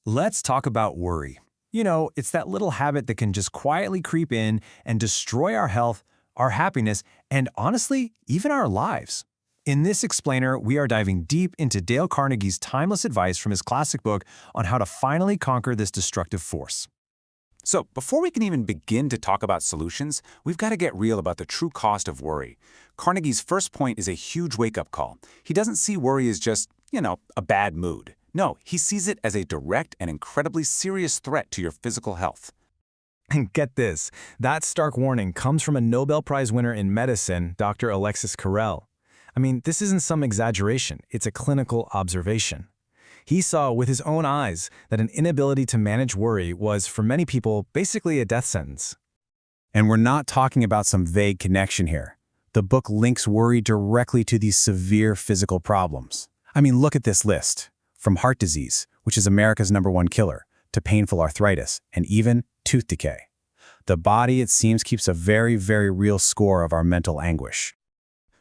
Let's talk about worry. It's that little habit that can just quietly creep in and destroy our health, our happiness, and honestly, even our lives. In this explainer, we are diving deep into Dale Carnegie's timeless advice from his classic book on how to finally conquer this destructive force. So, before we can even begin to talk about solutions, we've got to get real about the true cost of worry. Carnegie's first point is a huge wake-up call. He doesn't see worry as just, a bad mood. No, he sees it as a direct and incredibly serious threat to your physical health. And get this, that stark warning comes from a Nobel Prize winner in medicine, Dr. Alexis Carrel. This isn't some exaggeration, it's a clinical observation. He saw with his own eyes that an inability to manage worry was, for many people, basically a death sentence. And we're not talking about some vague connection here. The book links worry directly to these severe physical problems. Look at this list. From heart disease, which is America's #1 killer, to painful arthritis, and even tooth decay. The body, it seems, keeps a very, very real score of our mental anguish.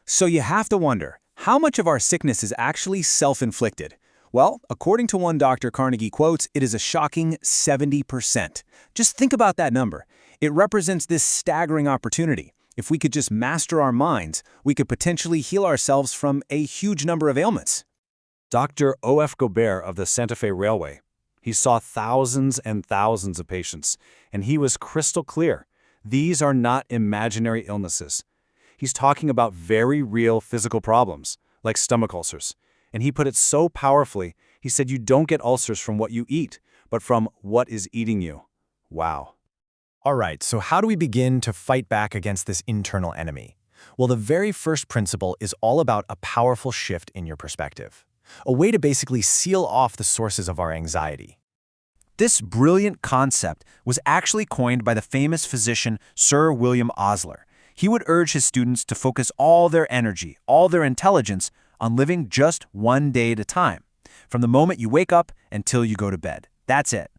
So you have to wonder, how much of our sickness is actually self-inflicted? Well, according to one Dr. Carnegie quotes, it is a shocking 70%. Just think about that number. It represents this staggering opportunity. If we could just master our minds, we could potentially heal ourselves from a huge number of ailments. Dr. O.F. Gobert of the Santa Fe Railway. He saw thousands and thousands of patients, and he was crystal clear. These are not imaginary illnesses. He's talking about very real physical problems, like stomach ulcers. And he put it so powerfully, he said you don't get ulcers from what you eat, but from what is eating you. Wow. All right, so how do we begin to fight back against this internal enemy? Well, the very first principle is all about a powerful shift in your perspective. A way to basically seal off the sources of our anxiety. This brilliant concept was actually coined by the famous physician Sir William Osler. He would urge his students to focus all their energy, all their intelligence, on living just one day at a time, from the moment you wake up until you go to bed. That's it.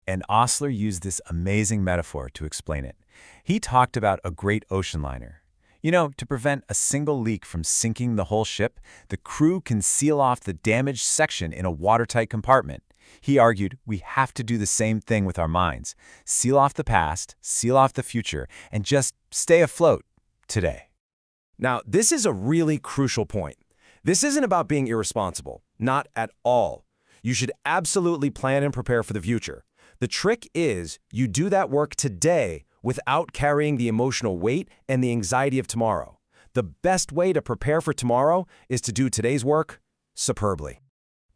And Osler used this amazing metaphor to explain it. He talked about a great ocean liner. To prevent a single leak from sinking the whole ship, the crew can seal off the damaged section in a watertight compartment. He argued we have to do the same thing with our minds. Seal off the past, seal off the future, and just stay afloat today. Now, this is a really crucial point. This isn't about being irresponsible. Not at all. You should absolutely plan and prepare for the future. The trick is you do that work today without carrying the emotional weight and the anxiety of tomorrow. The best way to prepare for tomorrow is to do today's work superbly.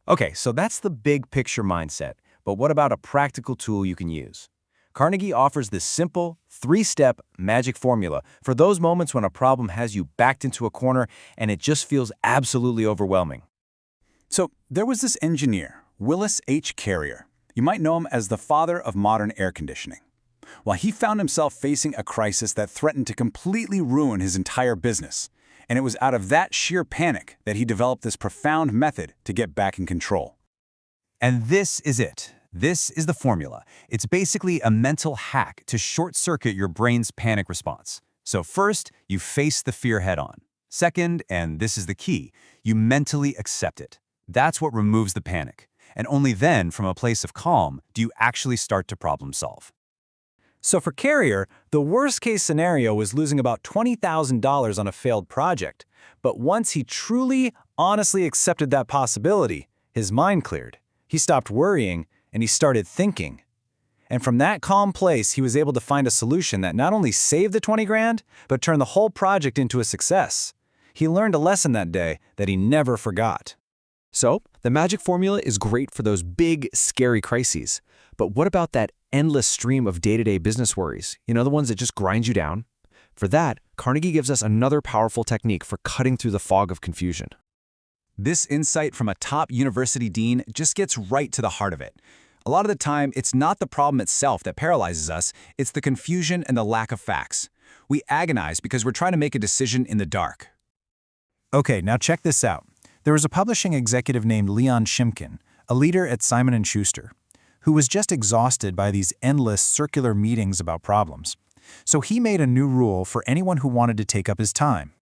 Okay, so that's the big picture mindset, but what about a practical tool you can use? Carnegie offers this simple, 3-step magic formula for those moments when a problem has you backed into a corner and it just feels absolutely overwhelming. So there was this engineer, Willis H. Carrier. You might know him as the father of modern air conditioning. Well, he found himself facing a crisis that threatened to completely ruin his entire business. And it was out of that sheer panic that he developed this profound method to get back in control. And this is it. This is the formula. It's basically a mental hack to short-circuit your brain's panic response. So first, you face the fear head-on. Second, and this is the key, you mentally accept it. That's what removes the panic. And only then, from a place of calm, do you actually start to problem solve. So for Carrier, the worst-case scenario was losing about $20,000 on a failed project. But once he truly, honestly accepted that possibility, his mind cleared. He stopped worrying, and he started thinking. And from that calm place, he was able to find a solution that not only saved the 20 grand, but turned the whole project into a success. He learned a lesson that day that he never forgot. So, the magic formula is great for those big, scary crises. But what about that endless stream of day-to-day business worries? The ones that just grind you down? For that, Carnegie gives us another powerful technique for cutting through the fog of confusion. This insight from a top university dean just gets right to the heart of it. A lot of the time, it's not the problem itself that paralyzes us, it's the confusion and the lack of facts. We agonize because we're trying to make a decision in the dark. Okay, now check this out. There was a publishing executive named Leon Shimkin, a leader at Simon & Schuster, who was just exhausted by these endless circular meetings about problems. So he made a new rule for anyone who wanted to take up his time.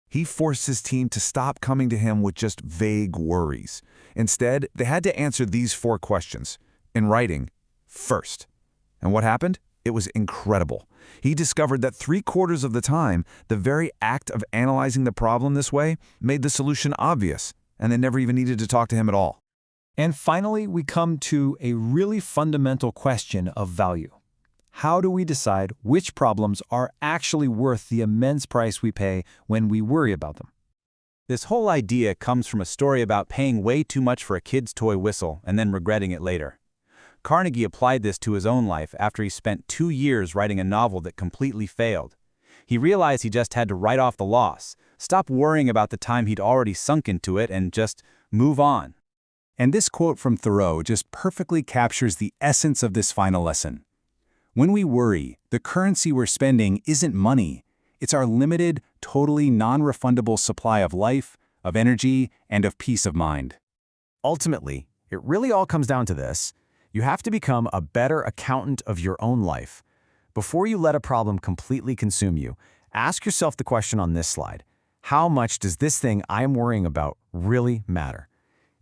He forced his team to stop coming to him with just vague worries. Instead, they had to answer these 4 questions. in writing first. And what happened? It was incredible. He discovered that 3/4 of the time, the very act of analyzing the problem this way made the solution obvious, and they never even needed to talk to him at all. And finally, we come to a really fundamental question of value. How do we decide which problems are actually worth the immense price we pay when we worry about them? This whole idea comes from a story about paying way too much for a kid's toy whistle and then regretting it later. Carnegie applied this to his own life after he spent 2 years writing a novel that completely failed. He realized he just had to write off the loss, stop worrying about the time he'd already sunk into it, and just move on. And this quote from Thoreau just perfectly captures the essence of this final lesson. When we worry, the currency we're spending isn't money. It's our limited, totally non-refundable supply of life, of energy, and of peace of mind. Ultimately, it really all comes down to this. You have to become a better accountant of your own life. Before you let a problem completely consume you, ask yourself the question on this slide. How much does this thing I'm worrying about really matter?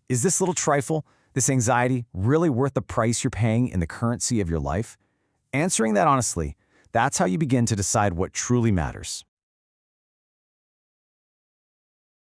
Is this little trifle, this anxiety, really worth the price you're paying in the currency of your life? Answering that honestly, that's how you begin to decide what truly matters.